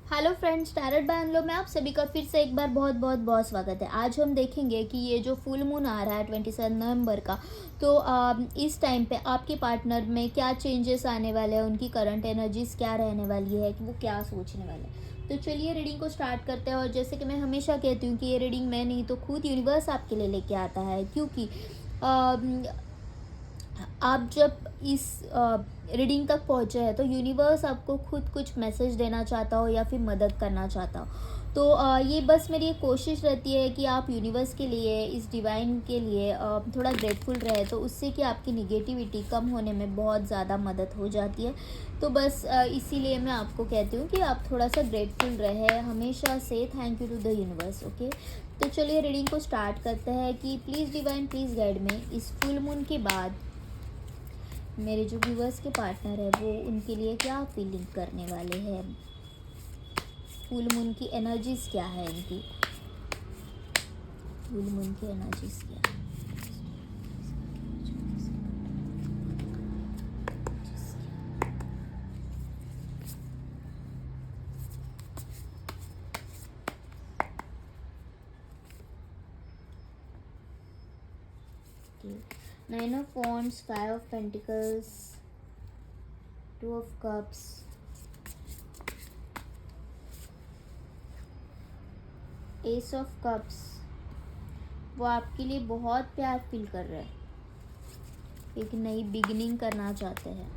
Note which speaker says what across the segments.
Speaker 1: Hello friends, tarot बैंगलो में आप सभी का फिर से एक बार बहुत बहुत बहुत स्वागत है। आज हम देखेंगे कि ये जो फुल मून आ रहा है 27 नवंबर का, तो इस टाइम पे आपके पार्टनर में क्या चेंजेस आने वाले हैं, उनकी करंट एनर्जीज क्या रहने वाली है, कि वो क्या सोचने वाले हैं। तो चलिए रीडिंग को स्टार्ट करते हैं। और जैसे कि मैं हमेशा कहती हूँ कि ये रीडिंग मैं नहीं तो खुद यूनिवर्स आपके लिए लेके आता है, क्योंकि आप जब इस रीडिंग तक पहुँचे हैं तो यूनिवर्स आपको खुद कुछ मैसेज देना चाहता हो या फिर मदद करना चाहता हो। तो ये बस मेरी एक कोशिश रहती है कि आप यूनिवर्स के लिए, इस डिवाइन के लिए थोड़ा ग्रेटफुल रहे, तो उससे कि आपकी निगेटिविटी कम होने में बहुत ज़्यादा मदद हो जाती है। तो बस इसीलिए मैं आपको कहती हूँ कि आप थोड़ा सा ग्रेटफुल रहे, हमेशा से thank you to the universe. Okay, तो चलिए रीडिंग को स्टार्ट करते हैं कि प्लीज़ डिवाइन प्लीज़ गाइड में इस फुल मून के बाद मेरे जो व्यूवर्स के पार्टनर है वो उनके लिए क्या फीलिंग करने वाले हैं। फुल मून की एनर्जीज क्या है इनकी, फुल मून की एनर्जीज क्या है। Nine of Wands, Five of Pentacles, Two of Cups, Ace of Cups। वो आपके लिए बहुत प्यार फील कर रहे हैं, एक नई बिगिनिंग करना चाहते हैं।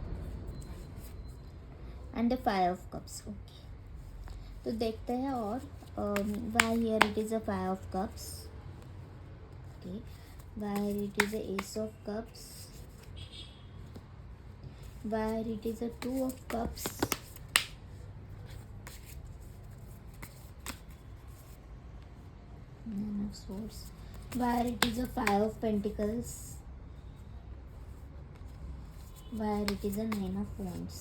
Speaker 1: And the five of cups. Okay, तो देखते हैं और why here it is a five of cups. Okay, where it is a ace of cups, where it is a two of cups, nine of swords, where it is a five of pentacles, where it is a nine of wands।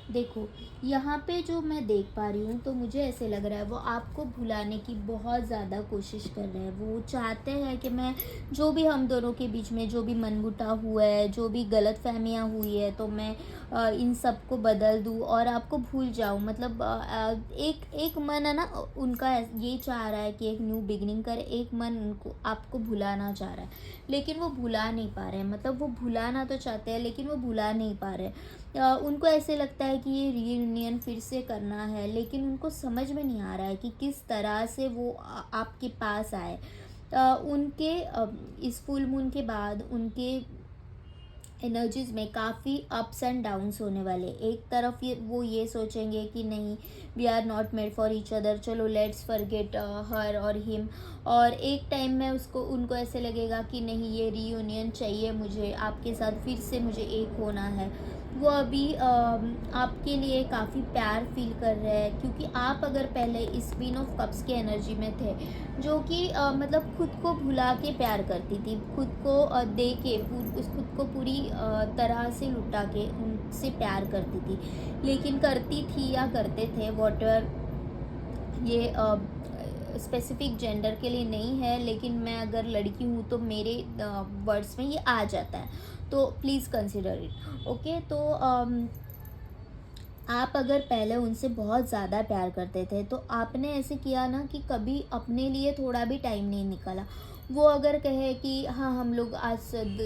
Speaker 1: देखो यहाँ पे जो मैं देख पा रही हूँ, तो मुझे ऐसे लग रहा है वो आपको भुलाने की बहुत ज़्यादा कोशिश कर रहे हैं। वो चाहते हैं कि मैं जो भी हम दोनों के बीच में जो भी मनमुटाव हुआ है, जो भी गलत फहमियाँ हुई है, तो मैं इन सब को बदल दूँ और आपको भूल जाऊँ। मतलब एक मन है ना उनका, ये चाह रहा है कि एक न्यू बिगिनिंग करे। एक मन उनको आपको भुलाना चाह रहा है, लेकिन वो भुला नहीं पा रहे हैं। मतलब वो भुलाना तो चाहते हैं लेकिन वो भुला नहीं पा रहे। उनको ऐसे लगता है कि ये रीयूनियन फिर से करना है, लेकिन उनको समझ में नहीं आ रहा है कि किस तरह से वो आपके पास आए। उनके इस फुल मून के बाद उनके एनर्जीज में काफ़ी अप्स एंड डाउन्स होने वाले। एक तरफ वो ये सोचेंगे कि नहीं, we are not made for each other, चलो लेट्स फॉरगेट हर और हिम। और एक टाइम में उनको ऐसे लगेगा कि नहीं, ये रीयूनियन चाहिए मुझे, आपके साथ फिर से मुझे एक होना है। वो अभी आपके लिए काफ़ी प्यार फील कर रहे हैं, क्योंकि आप अगर पहले इस क्वीन ऑफ कप्स की एनर्जी में थे, जो कि मतलब खुद को भुला के प्यार करती थी, खुद को दे के खुद को पूरी तरह से लुटा के उनसे प्यार करती थी। लेकिन करती थी या करते थे, वॉटएवर, ये स्पेसिफिक जेंडर के लिए नहीं है, लेकिन मैं अगर लड़की हूँ तो मेरे वर्ड्स में ये आ जाता है, तो प्लीज़ कंसिडर इट। ओके, तो आप अगर पहले उनसे बहुत ज़्यादा प्यार करते थे, तो आपने ऐसे किया ना कि कभी अपने लिए थोड़ा भी टाइम नहीं निकाला। वो अगर कहे कि हाँ हम लोग आज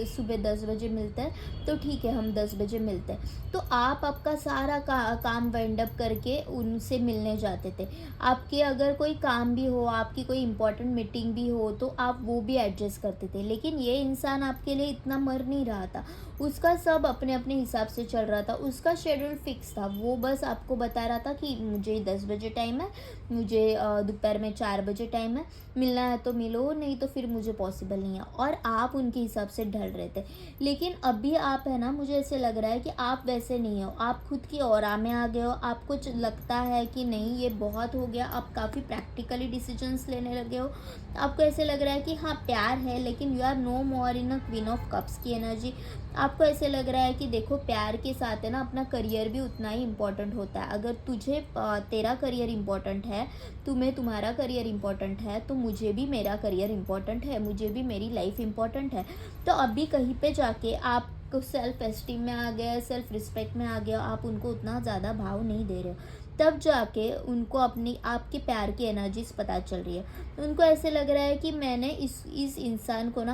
Speaker 1: सुबह 10 बजे मिलते हैं, तो ठीक है हम 10 बजे मिलते हैं, तो आप आपका सारा काम वाइंड अप करके उनसे मिलने जाते थे। आपके अगर कोई काम भी हो, आपकी कोई इंपॉर्टेंट मीटिंग भी हो, तो आप वो भी एडजस्ट करते थे। लेकिन ये इंसान आपके लिए इतना मर नहीं रहा था, उसका सब अपने अपने हिसाब से चल रहा था, उसका शेड्यूल फिक्स था। वो बस आपको बता रहा था कि मुझे 10 बजे टाइम है, मुझे दोपहर में 4 बजे टाइम है, मिलना है तो मिलो, नहीं तो फिर मुझे पॉसिबल नहीं है। और आप उनके हिसाब से ढल रहे थे। लेकिन अभी आप है ना, मुझे ऐसे लग रहा है कि आप वैसे नहीं हो, आप खुद की ऑरा में आ गए हो। आपको लगता है कि नहीं ये बहुत हो गया, आप काफ़ी प्रैक्टिकली डिसीजंस लेने लगे हो। आपको ऐसे लग रहा है कि हाँ प्यार है, लेकिन you are no more in a queen of cups की एनर्जी। आपको ऐसे लग रहा है कि देखो, प्यार के साथ है ना अपना करियर भी उतना ही इम्पोर्टेंट होता है। अगर तुझे तेरा करियर इम्पोर्टेंट है, तुम्हें तुम्हारा करियर इम्पोर्टेंट है, तो मुझे भी मेरा करियर इम्पोर्टेंट है, मुझे भी मेरी लाइफ इम्पोर्टेंट है। तो अभी कहीं पे जाके आप सेल्फ एस्टीम में आ गए, सेल्फ रिस्पेक्ट में आ गया, आप उनको उतना ज़्यादा भाव नहीं दे रहे हो। तब जाके उनको अपनी आपके प्यार की एनर्जीज पता चल रही है। उनको ऐसे लग रहा है कि मैंने इस इंसान को ना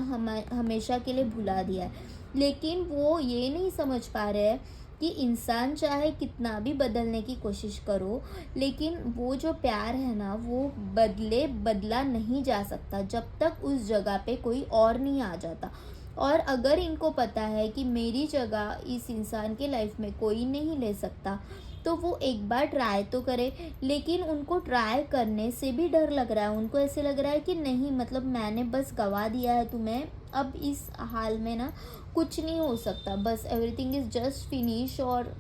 Speaker 1: हमेशा के लिए भुला दिया है। लेकिन वो ये नहीं समझ पा रहे हैं कि इंसान चाहे कितना भी बदलने की कोशिश करो, लेकिन वो जो प्यार है ना वो बदला नहीं जा सकता जब तक उस जगह पे कोई और नहीं आ जाता। और अगर इनको पता है कि मेरी जगह इस इंसान के लाइफ में कोई नहीं ले सकता, तो वो एक बार ट्राई तो करे। लेकिन उनको ट्राई करने से भी डर लग रहा है। उनको ऐसे लग रहा है कि नहीं, मतलब मैंने बस गवा दिया है तुम्हें, अब इस हाल में ना कुछ नहीं हो सकता, बस एवरीथिंग इज़ जस्ट फिनिश और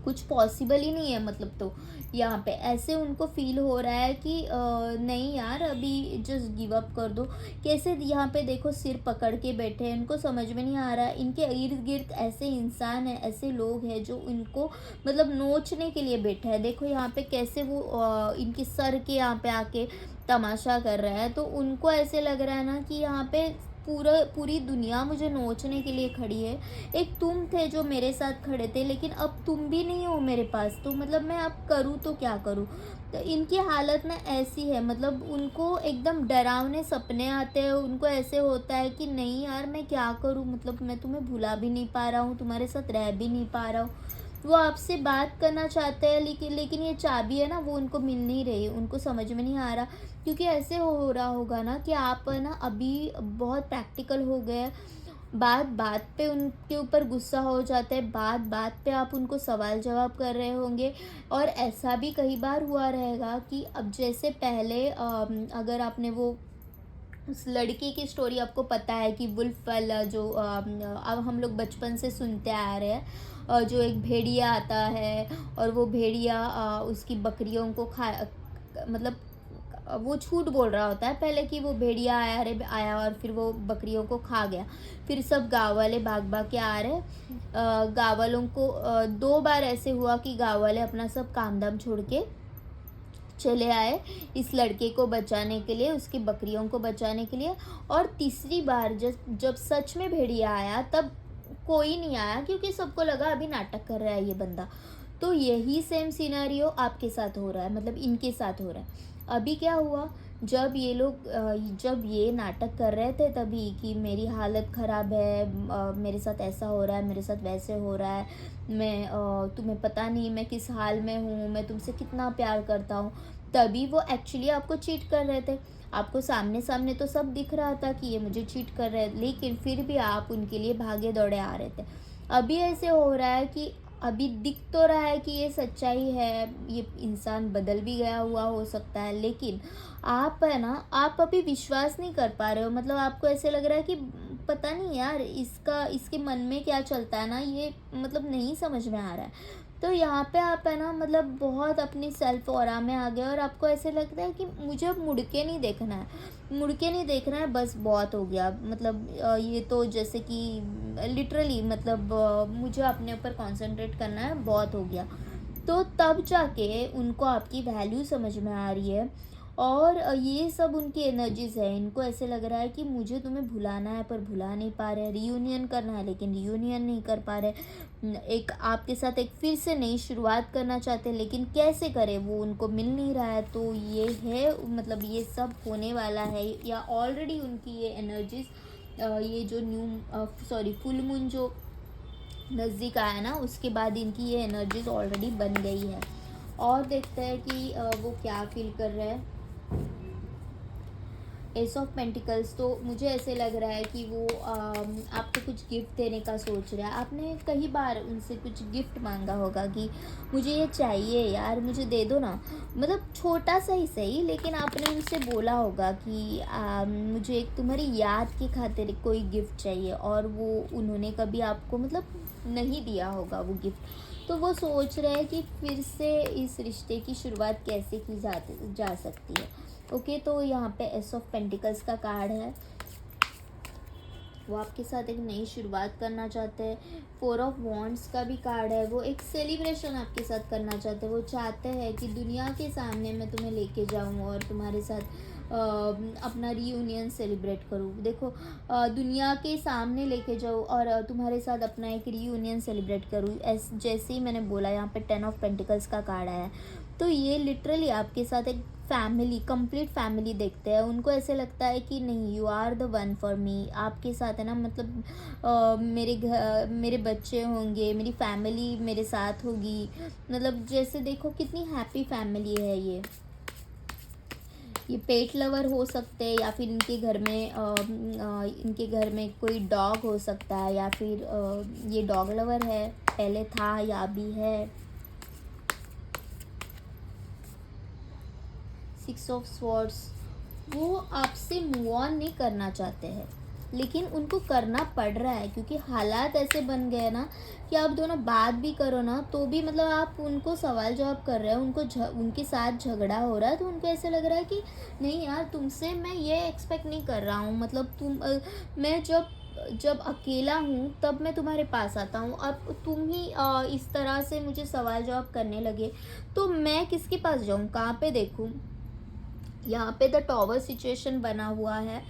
Speaker 1: कुछ पॉसिबल ही नहीं है। मतलब तो यहाँ पे ऐसे उनको फील हो रहा है कि नहीं यार, अभी जस्ट गिव अप कर दो। कैसे यहाँ पे देखो सिर पकड़ के बैठे हैं, इनको समझ में नहीं आ रहा है। इनके इर्द गिर्द ऐसे इंसान हैं, ऐसे लोग हैं जो इनको मतलब नोचने के लिए बैठे हैं। देखो यहाँ पे कैसे वो इनके सर के यहाँ पे आके तमाशा कर रहा है। तो उनको ऐसे लग रहा है ना कि यहाँ पे पूरी दुनिया मुझे नोचने के लिए खड़ी है। एक तुम थे जो मेरे साथ खड़े थे, लेकिन अब तुम भी नहीं हो मेरे पास, तो मतलब मैं अब करूँ तो क्या करूँ। तो इनकी हालत ना ऐसी है, मतलब उनको एकदम डरावने सपने आते हैं। उनको ऐसे होता है कि नहीं यार मैं क्या करूँ, मतलब मैं तुम्हें भुला भी नहीं पा रहा हूँ, तुम्हारे साथ रह भी नहीं पा रहा हूँ। वो आपसे बात करना चाहते हैं, लेकिन ये चाबी है ना वो उनको मिल नहीं रही, उनको समझ में नहीं आ रहा। क्योंकि ऐसे हो रहा होगा ना कि आप ना अभी बहुत प्रैक्टिकल हो गए, बात बात पे उनके ऊपर गुस्सा हो जाता है, बात बात पे आप उनको सवाल जवाब कर रहे होंगे। और ऐसा भी कई बार हुआ रहेगा कि अब जैसे पहले अगर आपने वो उस लड़की की स्टोरी आपको पता है कि वुल्फ वाला जो अब हम लोग बचपन से सुनते आ रहे हैं, जो एक भेड़िया आता है और वो भेड़िया उसकी बकरियों को खा, मतलब वो झूठ बोल रहा होता है पहले कि वो भेड़िया आया और फिर वो बकरियों को खा गया। फिर सब गाँव वाले भाग भाग के आ रहे, गाँव वालों को 2 बार ऐसे हुआ कि गाँव वाले अपना सब काम धाम छोड़ के चले आए इस लड़के को बचाने के लिए, उसकी बकरियों को बचाने के लिए। और तीसरी बार जब जब सच में भेड़िया आया तब कोई नहीं आया, क्योंकि सबको लगा अभी नाटक कर रहा है ये बंदा। तो यही सेम सिनेरियो आपके साथ हो रहा है, मतलब इनके साथ हो रहा है। अभी क्या हुआ, जब ये लोग जब ये नाटक कर रहे थे तभी कि मेरी हालत ख़राब है, मेरे साथ ऐसा हो रहा है, मेरे साथ वैसे हो रहा है, मैं तुम्हें पता नहीं मैं किस हाल में हूँ, मैं तुमसे कितना प्यार करता हूँ। तभी वो एक्चुअली आपको चीट कर रहे थे। आपको सामने सामने तो सब दिख रहा था कि ये मुझे चीट कर रहे हैं, लेकिन फिर भी आप उनके लिए भागे दौड़े आ रहे थे। अभी ऐसे हो रहा है कि अभी दिख तो रहा है कि ये सच्चाई है, ये इंसान बदल भी गया हुआ हो सकता है, लेकिन आप है ना, आप अभी विश्वास नहीं कर पा रहे हो। मतलब आपको ऐसे लग रहा है कि पता नहीं यार इसके मन में क्या चलता है ना, ये मतलब नहीं समझ में आ रहा है। तो यहाँ पे आप है ना, मतलब बहुत अपनी सेल्फ ऑरा में आ गए और आपको ऐसे लगता है कि मुझे अब मुड़ के नहीं देखना है, मुड़ के नहीं देखना है, बस बहुत हो गया। मतलब ये तो जैसे कि लिटरली मतलब मुझे अपने ऊपर कंसंट्रेट करना है, बहुत हो गया। तो तब जाके उनको आपकी वैल्यू समझ में आ रही है। और ये सब उनकी एनर्जीज़ है। इनको ऐसे लग रहा है कि मुझे तुम्हें भुलाना है पर भुला नहीं पा रहे, रियूनियन करना है लेकिन रियूनियन नहीं कर पा रहे, एक आपके साथ एक फिर से नई शुरुआत करना चाहते हैं, लेकिन कैसे करें वो उनको मिल नहीं रहा है। तो ये है, मतलब ये सब होने वाला है, या ऑलरेडी उनकी ये एनर्जीज़ ये जो फुल मून जो नज़दीक आया ना, उसके बाद इनकी ये एनर्जीज़ ऑलरेडी बन गई है। और देखते हैं कि वो क्या फील कर रहे हैं। एस ऑफ पेंटिकल्स, तो मुझे ऐसे लग रहा है कि वो आपको कुछ गिफ्ट देने का सोच रहा है। आपने कई बार उनसे कुछ गिफ्ट मांगा होगा कि मुझे ये चाहिए यार, मुझे दे दो ना, मतलब छोटा सा ही सही, लेकिन आपने उनसे बोला होगा कि मुझे एक तुम्हारी याद की खातिर कोई गिफ्ट चाहिए, और वो उन्होंने कभी आपको मतलब नहीं दिया होगा वो गिफ्ट। तो वो सोच रहे हैं कि फिर से इस रिश्ते की शुरुआत कैसे की जा सकती है। ओके, तो यहाँ पे एस ऑफ पेंटिकल्स का कार्ड है, वो आपके साथ एक नई शुरुआत करना चाहते हैं। 4 ऑफ वॉन्ड्स का भी कार्ड है, वो एक सेलिब्रेशन आपके साथ करना चाहते हैं। वो चाहते हैं कि दुनिया के सामने मैं तुम्हें लेके जाऊँ और तुम्हारे साथ अपना रीयूनियन सेलिब्रेट करूँ। देखो दुनिया के सामने लेके जाऊँ और तुम्हारे साथ अपना एक रीयूनियन सेलिब्रेट करूँ, जैसे ही मैंने बोला यहाँ पे 10 ऑफ पेंटिकल्स का कार्ड आया है, तो ये लिटरली आपके साथ एक फैमिली, कंप्लीट फैमिली देखते हैं। उनको ऐसे लगता है कि नहीं, you are the one for me. आपके साथ है ना, मतलब मेरे बच्चे होंगे, मेरी फैमिली मेरे साथ होगी, मतलब जैसे देखो कितनी हैप्पी फैमिली है ये पेट लवर हो सकते हैं, या फिर इनके घर में कोई डॉग हो सकता है, या फिर ये डॉग लवर है, पहले था या अभी है। 6 ऑफ स्वॉर्ड्स, वो आपसे मूव ऑन नहीं करना चाहते हैं, लेकिन उनको करना पड़ रहा है, क्योंकि हालात ऐसे बन गए ना कि आप दोनों बात भी करो ना तो भी मतलब आप उनको सवाल जवाब कर रहे हो, उनके साथ झगड़ा हो रहा है, तो उनको ऐसे लग रहा है कि नहीं यार, तुमसे मैं ये एक्सपेक्ट नहीं कर रहा हूँ, मतलब मैं जब अकेला हूँ तब मैं तुम्हारे पास आता हूँ, अब तुम ही इस तरह से मुझे सवाल जवाब करने लगे, तो मैं किसके पास जाऊँ, कहाँ पे देखूँ। यहाँ पे द टॉवर सिचुएशन बना हुआ है,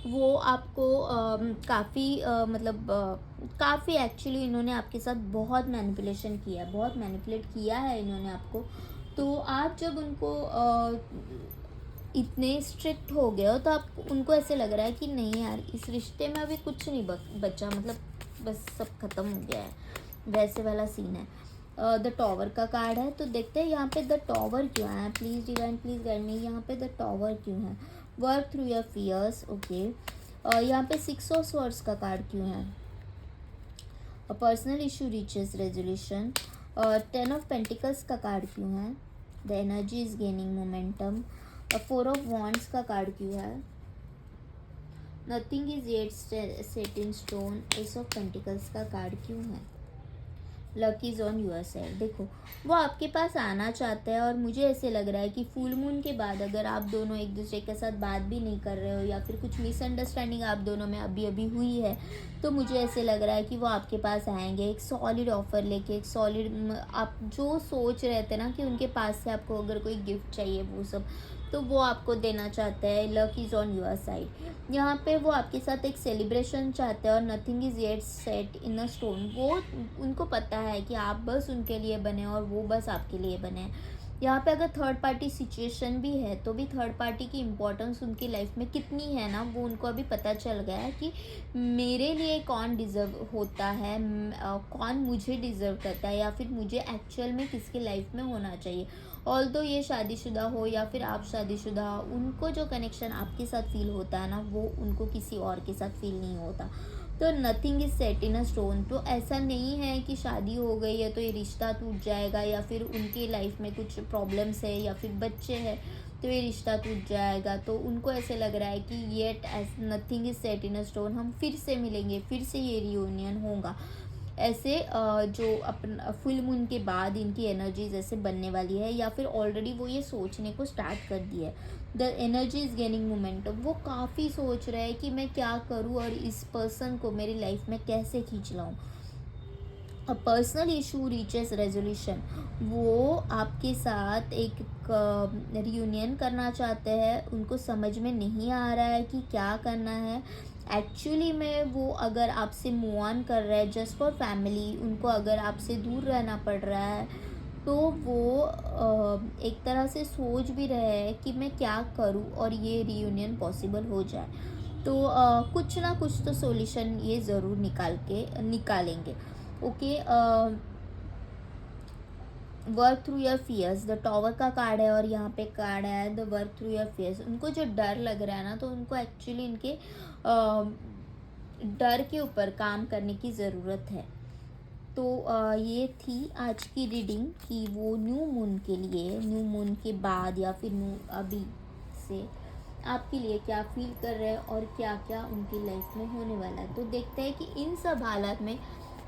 Speaker 1: वो आपको काफ़ी मतलब काफ़ी एक्चुअली इन्होंने आपके साथ बहुत मैनिपुलेशन किया है, बहुत मैनिपुलेट किया है इन्होंने आपको। तो आप जब उनको इतने स्ट्रिक्ट हो गए हो, तो आप उनको ऐसे लग रहा है कि नहीं यार, इस रिश्ते में अभी कुछ नहीं बचा, मतलब बस सब खत्म हो गया है, वैसे वाला सीन है। द टॉवर का कार्ड है, तो देखते हैं यहाँ पे द टॉवर क्यों है। Please divine please guide me, यहाँ पे द टॉवर क्यों है। Work through your fears, okay. यहाँ पे 6 ऑफ स्वॉर्ड्स का कार्ड क्यों है। Personal issue reaches resolution. 10 of pentacles का कार्ड क्यों है। The energy is gaining momentum. 4 of wands का कार्ड क्यों है। Nothing is yet set in stone. Ace of pentacles का कार्ड क्यों है। Luck is on your side. देखो वो आपके पास आना चाहते हैं, और मुझे ऐसे लग रहा है कि फुल मून के बाद अगर आप दोनों एक दूसरे के साथ बात भी नहीं कर रहे हो, या फिर कुछ मिसअंडरस्टैंडिंग आप दोनों में अभी अभी हुई है, तो मुझे ऐसे लग रहा है कि वो आपके पास आएंगे एक सॉलिड ऑफर लेके, एक सॉलिड, आप जो सोच रहे थे ना कि उनके पास से आपको अगर कोई गिफ्ट चाहिए वो सब, तो वो आपको देना चाहते हैं। Luck is on your side. यहाँ पे वो आपके साथ एक सेलिब्रेशन चाहते हैं, और nothing is yet set in a stone. वो उनको पता है कि आप बस उनके लिए बने, और वो बस आपके लिए बने। यहाँ पे अगर थर्ड पार्टी सिचुएशन भी है, तो भी थर्ड पार्टी की इम्पोर्टेंस उनकी लाइफ में कितनी है ना, वो उनको अभी पता चल गया है कि मेरे लिए कौन डिज़र्व होता है, कौन मुझे डिज़र्व करता है, या फिर मुझे एक्चुअल में किसके लाइफ में होना चाहिए। ऑल्दो ये शादीशुदा हो या फिर आप शादीशुदा हो, उनको जो कनेक्शन आपके साथ फील होता है ना, वो उनको किसी और के साथ फील नहीं होता। तो nothing is set in a stone. तो ऐसा नहीं है कि शादी हो गई है तो ये रिश्ता टूट जाएगा, या फिर उनकी लाइफ में कुछ प्रॉब्लम्स है, या फिर बच्चे हैं तो ये रिश्ता टूट जाएगा। तो उनको ऐसे लग रहा है कि yet as nothing is set in a stone, हम फिर से मिलेंगे, फिर से ये रियूनियन होगा। ऐसे जो अपन फुल मून के बाद इनकी एनर्जीज ऐसे बनने वाली है, या फिर ऑलरेडी वो ये सोचने को स्टार्ट कर दिया है। The energy is gaining momentum. वो काफ़ी सोच रहे हैं कि मैं क्या करूँ और इस पर्सन को मेरी लाइफ में कैसे खींच लाऊँ। A personal issue reaches resolution. वो आपके साथ एक रियूनियन करना चाहते हैं, उनको समझ में नहीं आ रहा है कि क्या करना है। एक्चुअली में वो अगर आपसे मूव ऑन कर रहे हैं जस्ट फॉर फैमिली, उनको अगर आपसे दूर रहना पड़ रहा है, तो वो एक तरह से सोच भी रहे हैं कि मैं क्या करूं और ये रियूनियन पॉसिबल हो जाए। तो कुछ ना कुछ तो सॉल्यूशन ये ज़रूर निकालेंगे। Okay. Work through your fears. The tower का कार्ड है, और यहाँ पे कार्ड है the work through your fears. उनको जो डर लग रहा है ना, तो उनको एक्चुअली इनके डर के ऊपर काम करने की ज़रूरत है। तो ये थी आज की रीडिंग कि वो न्यू मून के लिए, न्यू मून के बाद या फिर अभी से आपके लिए क्या फील कर रहे हैं, और क्या क्या उनकी लाइफ में होने वाला है। तो देखते हैं कि इन सब हालात में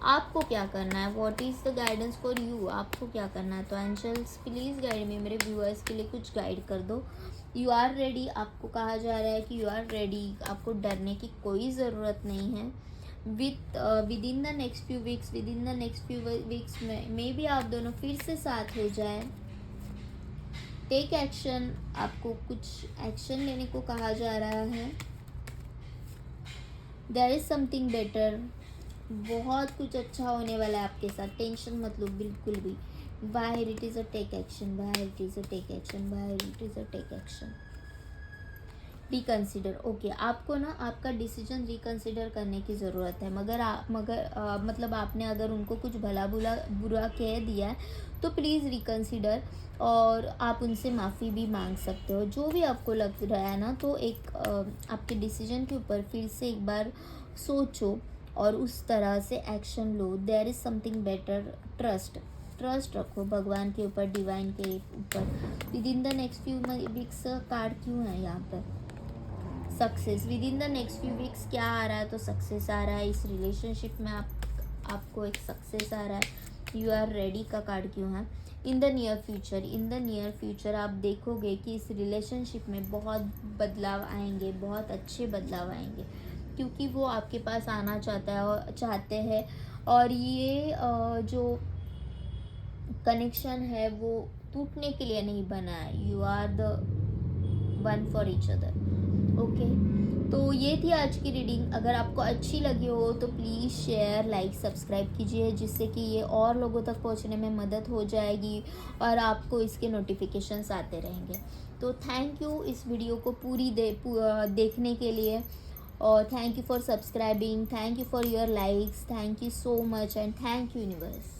Speaker 1: आपको क्या करना है। What is the guidance for you, आपको क्या करना है। तो एंजल्स प्लीज़ गाइड में, मेरे व्यूअर्स के लिए कुछ गाइड कर दो। यू आर रेडी, आपको कहा जा रहा है कि यू आर रेडी, आपको डरने की कोई ज़रूरत नहीं है। Within the next few weeks में भी आप दोनों फिर से साथ हो जाए। टेक एक्शन, आपको कुछ एक्शन लेने को कहा जा रहा है। देयर इज़ समथिंग बेटर, बहुत कुछ अच्छा होने वाला है आपके साथ, टेंशन मत लो बिल्कुल भी। बाहर it is a take action, बाहर it is a take action, बाहर it is a take action. Reconsider, okay, आपको ना आपका डिसीजन रिकन्सिडर करने की ज़रूरत है। मतलब आपने अगर उनको कुछ भला बुरा बुरा कह दिया है तो प्लीज़ रिकन्सिडर, और आप उनसे माफ़ी भी मांग सकते हो। जो भी आपको लग रहा है ना, तो एक आपके डिसीजन के ऊपर फिर से एक बार सोचो और उस तरह से एक्शन लो। There is something better, trust, trust रखो भगवान के ऊपर, डिवाइन के ऊपर। Within the next few weeks card क्यों है यहाँ पर? Success, within the next few weeks क्या आ रहा है? तो सक्सेस आ रहा है इस रिलेशनशिप में, आपको एक सक्सेस आ रहा है। यू आर रेडी का कार्ड क्यों है? In the near future, in the near future आप देखोगे कि इस रिलेशनशिप में बहुत बदलाव आएंगे, बहुत अच्छे बदलाव आएंगे, क्योंकि वो आपके पास आना चाहते हैं। और ये जो कनेक्शन है वो टूटने के लिए नहीं बना है। You are the one for each other. Okay, तो ये थी आज की रीडिंग। अगर आपको अच्छी लगी हो तो प्लीज़ शेयर, लाइक, सब्सक्राइब कीजिए, जिससे कि ये और लोगों तक पहुंचने में मदद हो जाएगी और आपको इसके नोटिफिकेशंस आते रहेंगे। तो थैंक यू इस वीडियो को देखने के लिए, और thank you for subscribing, thank you for your likes, thank you so much and thank you universe.